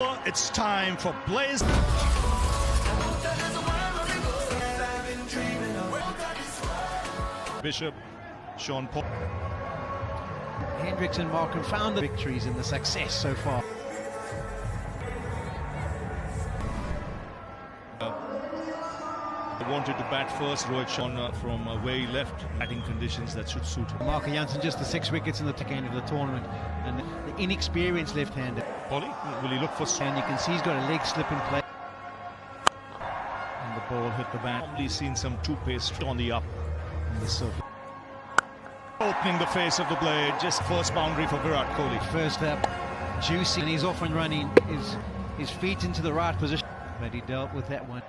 It's time for Blaze. Bishop, Sean Paul. Hendricks and Markham found the victories in the success so far. Wanted to bat first. Rohit Sharma from where he left, batting conditions that should suit him. Marco Jansen just the 6 wickets in the end of the tournament, and the inexperienced left-hander. Polly, will he look for? And you can see he's got a leg slip in play. And the ball hit the bat. Probably seen some two-pace on the up. Opening the face of the blade, just first boundary for Virat Kohli. First up, juicy, and he's off and running. His feet into the right position, but he dealt with that one.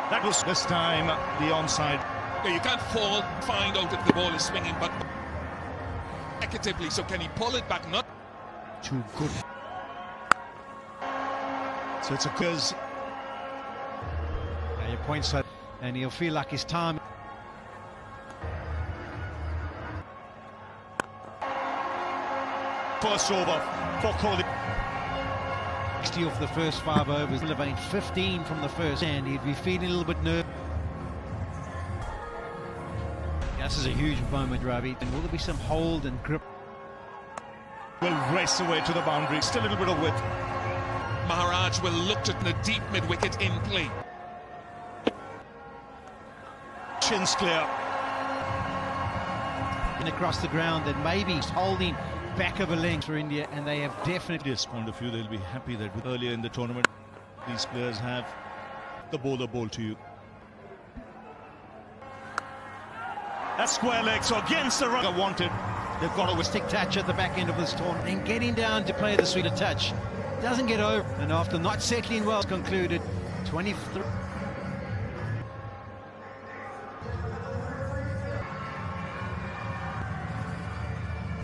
That was this time the onside. Yeah, you can't find out if the ball is swinging, but negatively. So can he pull it back? Not too good. So it's a cause. Your points, and he'll feel like his time. First over for Kohli. 60 off the first 5 overs, elevating 15 from the first, and he'd be feeling a little bit nervous. This is a huge moment, Ravi. And will there be some hold and grip? Will race away to the boundary. Still a little bit of width. Maharaj will look at the deep mid-wicket in play. Chin's clear. And across the ground, and maybe holding back of a length for India, and they have definitely. This point of view, they'll be happy that earlier in the tournament, these players have the bowler bowl to you. That's square leg, so against the run wanted. They've got a stick touch at the back end of this tournament, and getting down to play the sweeter touch. Doesn't get over, and after not settling well, concluded 23.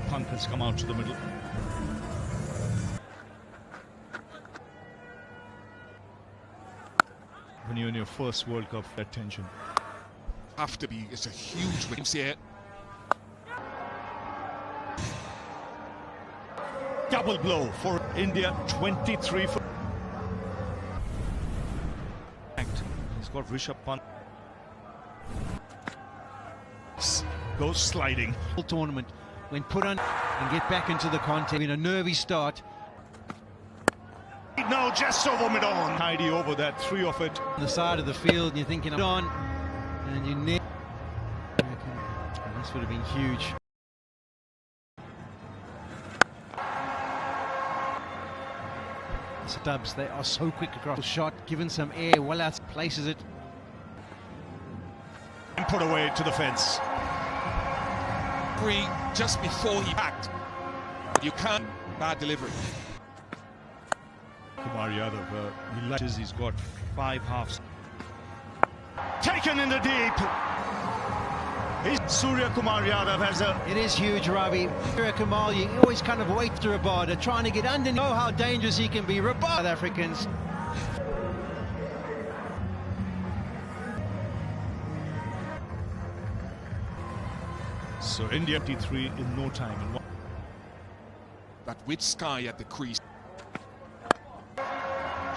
Punt has come out to the middle. When you're in your first World Cup, that tension. Have to be, it's a huge win here. Double blow for India, 23 for. He's got Rishabh Pant. Goes sliding. Full tournament, when put on and get back into the contest in a nervy start. No, just over mid-on. Tidy over that, 3 of it. On the side of the field, and you're thinking on, and you never. This would have been huge. Stubbs, they are so quick across the shot, given some air, well out, places it. And put away to the fence. Free just before he backed. You can't. Bad delivery. Kumar Yadav, he latches, he's got 5 halves. Taken in the deep. Surya Kumar Yadav has a. It is huge, Ravi. Surya Kumar, you always kind of wait to Rabada, trying to get underneath. Know how dangerous he can be. Rabada, South Africans. So India 53 in no time. But with Sky at the crease.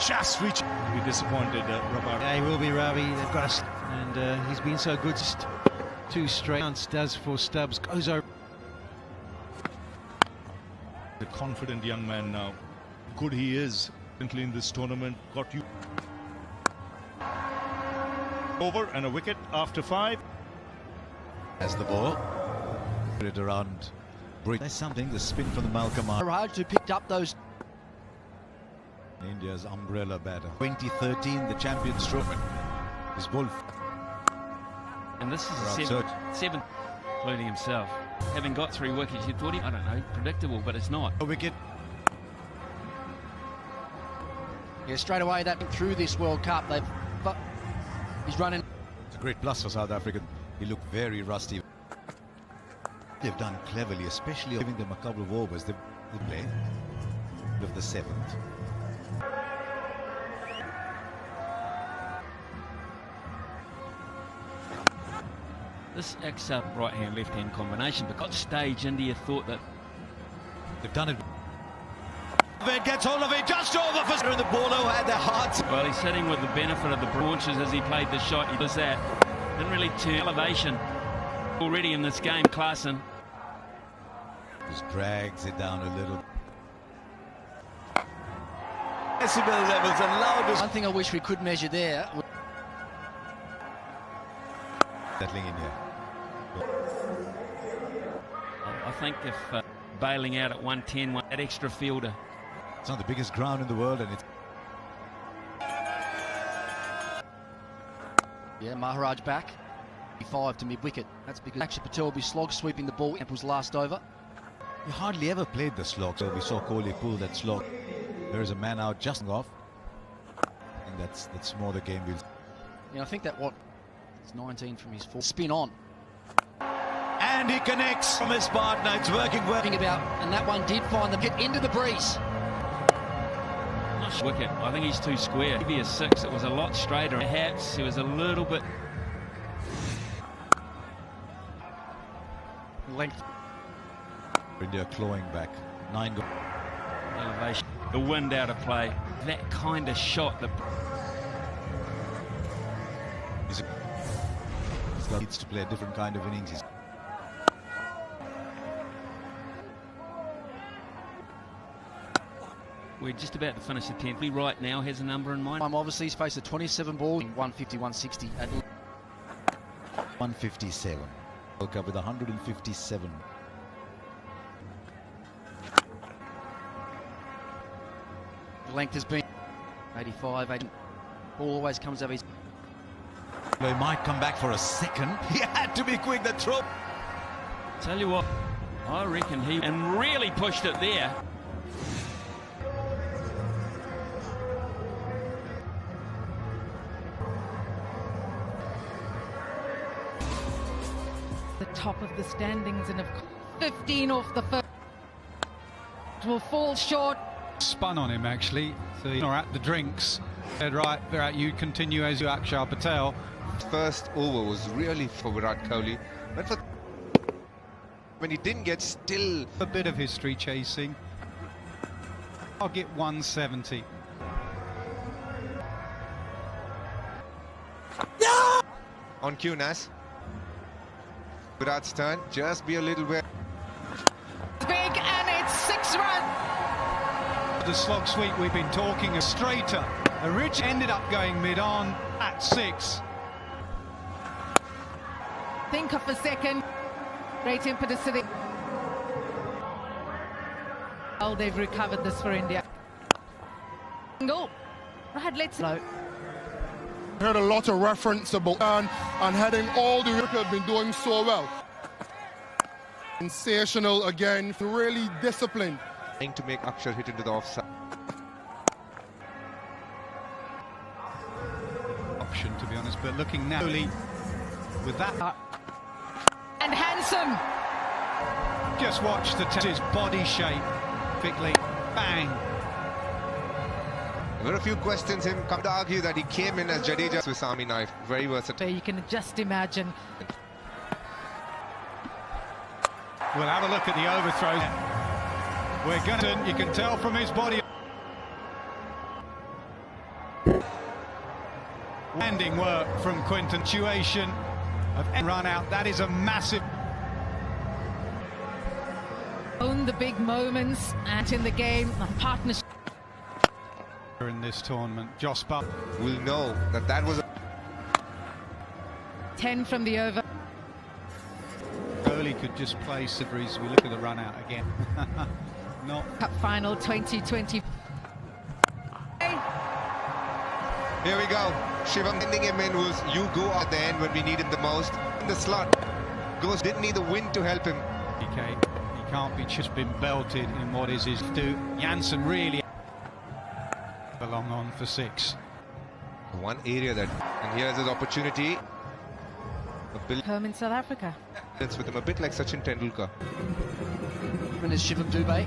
Just reach. Be disappointed, Rabada. Yeah, he will be, Ravi. They've got us, and he's been so good. 2 straight counts does for Stubbs. Goes over. The confident young man now. Good he is. In this tournament, got you over and a wicket after 5. As the ball put it around. There's something. The spin from the Malcolm. Maharaj who picked up those. India's umbrella batter. 2013, the Champions Trophy. His ball. And this is the 7th, including himself. Having got 3 wickets, you thought I don't know, predictable, but it's not. A wicket. Yeah, straight away that through this World Cup, he's running. It's a great plus for South Africa. He looked very rusty. They've done cleverly, especially giving them a couple of overs. They play of the 7th. This acts up right-hand, left-hand combination, but got stage India thought that they've done it. Gets hold of it just over for the bowler had their hearts. Well, he's sitting with the benefit of the launches as he played the shot. He does that. Didn't really turn elevation already in this game, Klaassen. Just drags it down a little. Decibel levels and loudest. One thing I wish we could measure there. Settling in here. I think if bailing out at 110, that extra fielder. It's not the biggest ground in the world, and it's. Yeah, Maharaj back. 5 to mid-wicket. That's because Akshay Patel will be slog sweeping the ball. Apple's last over. He hardly ever played the slog, so we saw Kohli pull that slog. There is a man out just off, and that's more the game will. Yeah, I think that it's 19 from his 4. Spin on. And he connects from his partner. It's working well. And that one did find the hit into the breeze. Wicket. I think he's too square. Maybe a 6. It was a lot straighter. Perhaps he was a little bit length. India clawing back. 9 goals. Elevation. The wind out of play. That kind of shot. He needs to play a different kind of innings. We're just about to finish the 10th. He right now has a number in mind. Obviously, he's faced a 27 ball, 150, 160 at 157. World Cup with 157. The length has been 85, 80. Ball always comes over his. He might come back for a second. He had to be quick. The throw. Tell you what, I reckon he really pushed it there. The top of the standings, and 15 off the first will fall short. Spun on him actually, so he's at the drinks. Said, right, Virat, you continue as you, Akshay Patel. First over was really for Virat Kohli, but when he didn't get still. A bit of history chasing. I'll get 170. Yeah! On cue, Nas. Virat's turn, just be a little bit. Big, and it's 6 runs. The slog sweep we've been talking a straighter. A ridge ended up going mid-on at 6. Think of a second. Great impetus to the. Oh, they've recovered this for India. Go. Right, let's go. Heard a lot of reference about and heading all the wicket have been doing so well. Sensational again, really disciplined. Trying to make Akshar hit into the offside. Option, to be honest, but looking now with that. And handsome. Just watch his body shape. Quickly, bang. There were a few questions him come to argue that he came in as Jadeja's Swiss Army knife. Very versatile. You can just imagine. We'll have a look at the overthrow. We're gonna, you can tell from his body. Landing work from Quinton. Situation of run out. That is a massive. Own the big moments and in the game, a partnership. In this tournament, Joss Butt will know that was 10 from the over. Kohli could just play Sivries. We look at the run out again. Not Cup final 2020. Here we go. Shivam ending him in was you go at the end when we need him the most. In the slot. Goes didn't need the wind to help him. Okay, he can't be just been belted in what is his do. Janssen really long on for 6. One area that, and here's his opportunity. Home in South Africa. It's with him a bit like Sachin Tendulkar. And is Shivam Dubey.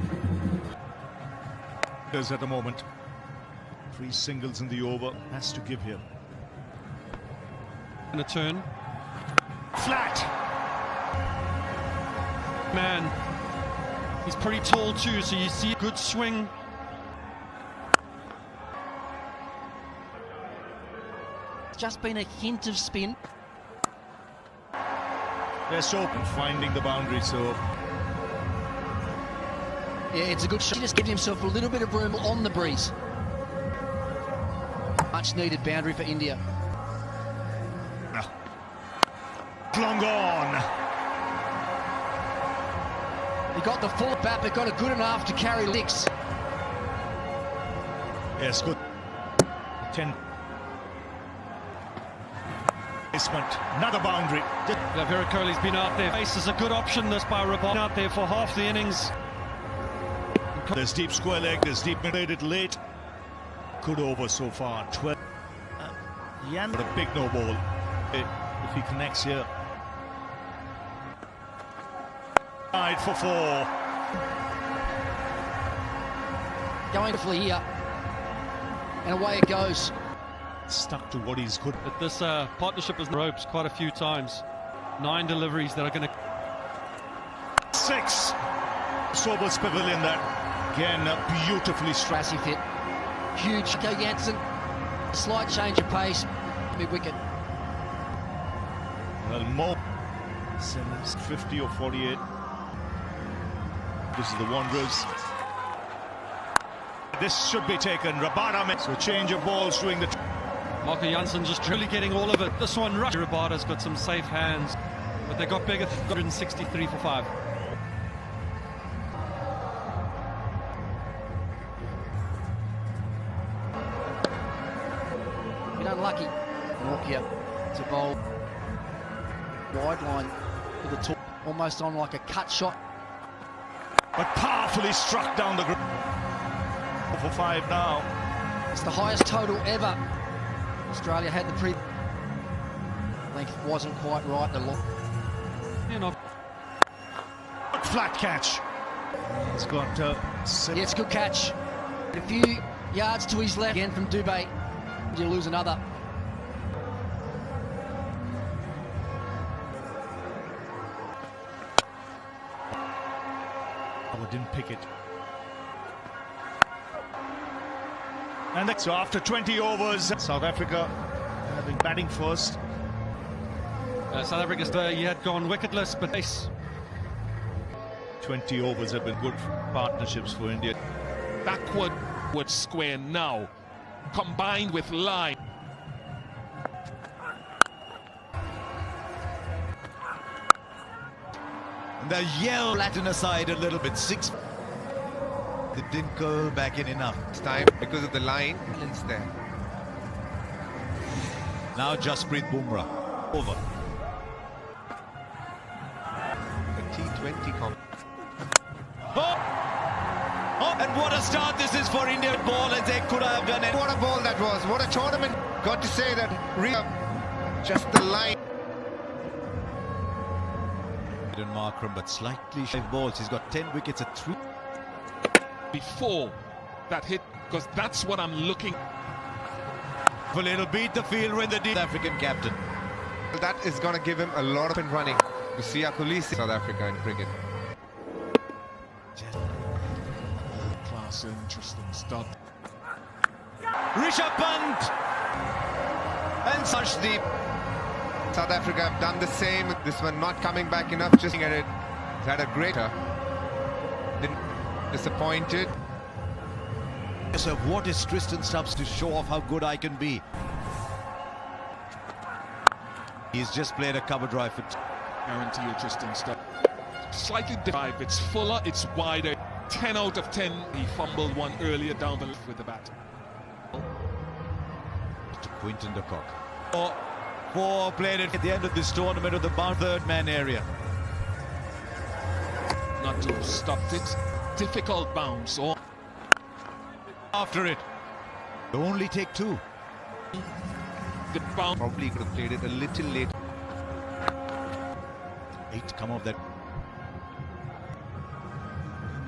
At the moment. 3 singles in the over. Has to give here. And a turn. Flat. Man. He's pretty tall too, so you see a good swing. just been a hint of spin. They're so finding the boundary, so Yeah, it's a good shot. He just gives himself a little bit of room on the breeze. Much needed boundary for India. long on. He got the full bat, but got it good enough to carry licks. Yes, good. 10. Placement, another boundary. Virat Kohli's been out there. Pace is a good option. This by Rabal out there for half the innings. There's deep square leg, there's deep made it late. Good over so far. 12. Yan, a big no ball. If he connects here. Tied for 4. Going for here. And away it goes. Stuck to what he's good. But this partnership is ropes quite a few times. 9 deliveries that are going to... 6. Sobel's pavilion there. Again, beautifully struck. Strassy fit. Huge. Go Jansen. Slight change of pace. Mid-wicket. Well, Mo. 50 or 48. This is the Wanderers. This should be taken. Rabada. So change of balls doing the... Marco Jansen just really getting all of it. This one, Rabada's got some safe hands, but they got bigger. 163 for 5. Been unlucky. Nokia to bowl wide line for the top, almost on like a cut shot. But powerfully struck down the ground. For 5 now. It's the highest total ever. Australia had the pre. Length wasn't quite right. The look. You know. Flat catch. He's got. Yeah, it's a good catch. A few yards to his left again from Dubé. You lose another. Oh, didn't pick it. And so after 20 overs, South Africa having batting first. South Africa's he had gone wicketless, but ace. 20 overs have been good partnerships for India. Backward square now, combined with line. And the yell flatten aside a little bit. 6. It didn't go back in enough. This time because of the line. It's there. Now Jasprit Bumrah. Over. The T20 comp. Oh, and what a start this is for India. Ball as they could have done it. What a ball that was. What a tournament. Got to say that. Just the line. Markram, but slightly shy balls. He's got 10 wickets at 3. Before that hit, because that's what I'm looking. Well, it'll beat the field when the South African captain. That is going to give him a lot of running. To see Akulisi, South Africa in cricket. Class, interesting stuff. Rishabh Pant and Sarshdeep. South Africa have done the same. This one not coming back enough. Just at it. He's had a greater. Disappointed. So what is Tristan Stubbs to show off how good I can be? He's just played a cover drive for... Guarantee you Tristan stuff. Slightly different. It's fuller, it's wider. 10 out of 10. He fumbled one earlier down the left with the bat. To Quinton de Kock. 4 played it at the end of this tournament of the third man area. Not to have stopped it. Difficult bounce. Or after it. They only take 2. the bounce. Probably could have played it a little late. 8 come off that.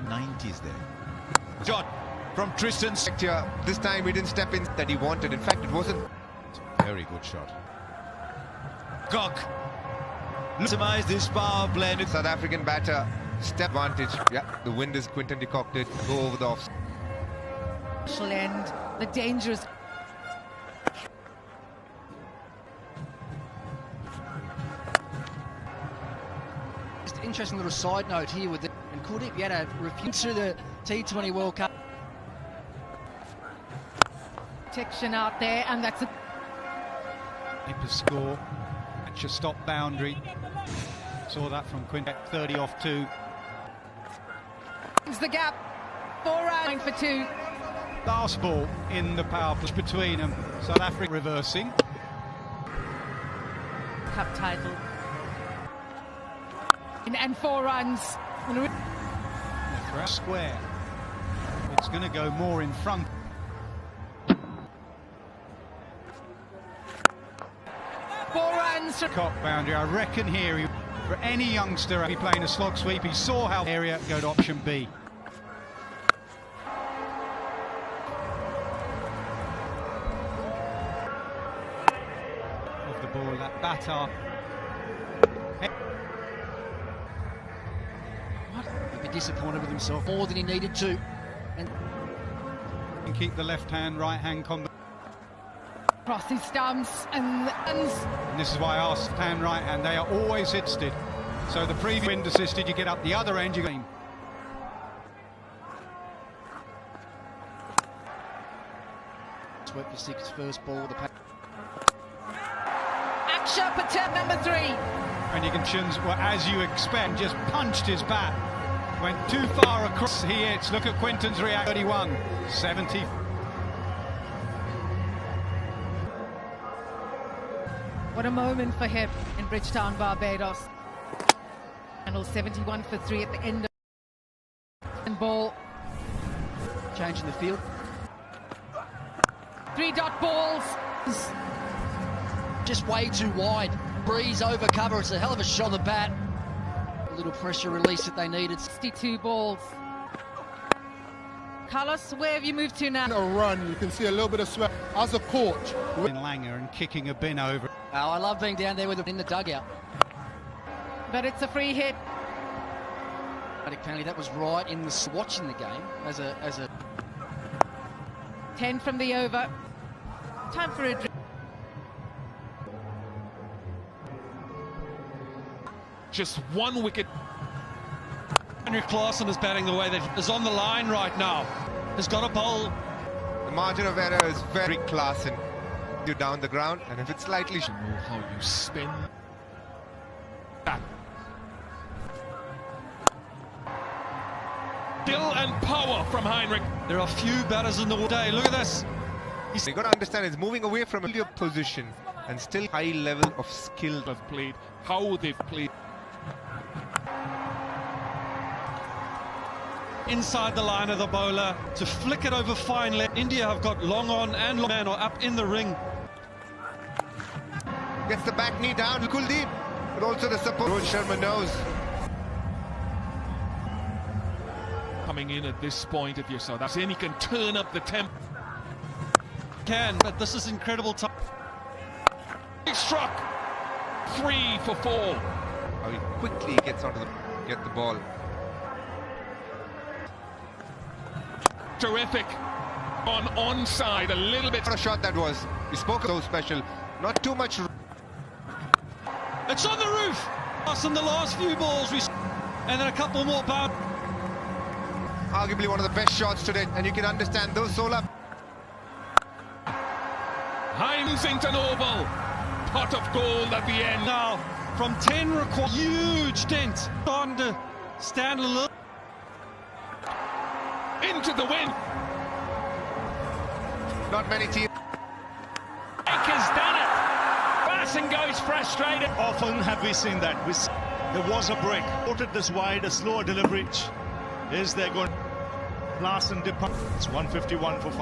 90s there. Shot from Tristan. This time he didn't step in that he wanted. In fact, it wasn't. Very good shot. Cock. Maximize this power play. South African batter. Step advantage. Yeah, the wind is Quinton de Kock did go over the off. End the dangerous. interesting little side note here with and Kuldeep Yadav refused to the T20 World Cup. Protection out there, and that's a Keeper score. Match a stop boundary. Saw that from Quintet, 30 off 2. the gap. 4 running for 2. Last ball in the power play between them. South Africa reversing. Cup title. And 4 runs. Square. It's going to go more in front. Cop boundary. I reckon here, for any youngster be playing a slog sweep, he saw how area go to option B. Of the ball, that batter. He'd be disappointed with himself more than he needed to. And keep the left hand, right hand combo. Cross his stumps and this is why I asked hand, right hand, they are always hitsted. So the previous wind assisted, you get up the other end, you game. Swept for 6, first ball. The Aksha Patel, number 3. And you can chins, well, as you expect, just punched his bat. Went too far across, he hits. Look at Quinton's reaction. 31, 70. What a moment for him in Bridgetown, Barbados. Handle 71 for 3 at the end of ball. Changing the field. 3 dot balls. Just way too wide. Breeze over cover. It's a hell of a shot on the bat. A little pressure release that they needed. 62 balls. Carlos, where have you moved to now? A run, you can see a little bit of sweat. As a coach, In Langer and kicking a bin over. Oh, I love being down there with them in the dugout. But it's a free hit. Penalty, that was right in the watching the game as a 10 from the over. Time for a Just 1 wicket. Henry Claassen is batting the way that is on the line right now. Has got a bowl. The margin of error is very Claassen. You down the ground, and if it's slightly You know how you spin that. Skill and power from Heinrich. There are few batters in the day. Look at this. you got to understand, it's moving away from a position and still high level of skill. Have played, how they've played. Inside the line of the bowler to flick it over fine left. India have got long on and long man or up in the ring. Gets the back knee down, Kuldeep, but also the support. Rohit Sharma knows. Coming in at this point, if you saw that, then he can turn up the tempo. Can, but this is incredible time. He struck 3 for 4. How he quickly gets onto get the ball. Terrific. On onside a little bit. What a shot that was. We spoke of so special. Not too much. It's on the roof. In the last few balls, and then a couple more bound. Arguably one of the best shots today, and you can understand those solar. Heinzington Oval. Pot of gold at the end. Now, from 10 record, huge dent. On to stand a little. Into the wind. Not many teams. Baker's done it. Claassen goes frustrated. Often have we seen that. There was a break. Put this wide, a slower delivery. Is there going? Claassen depart. It's 151 for 5.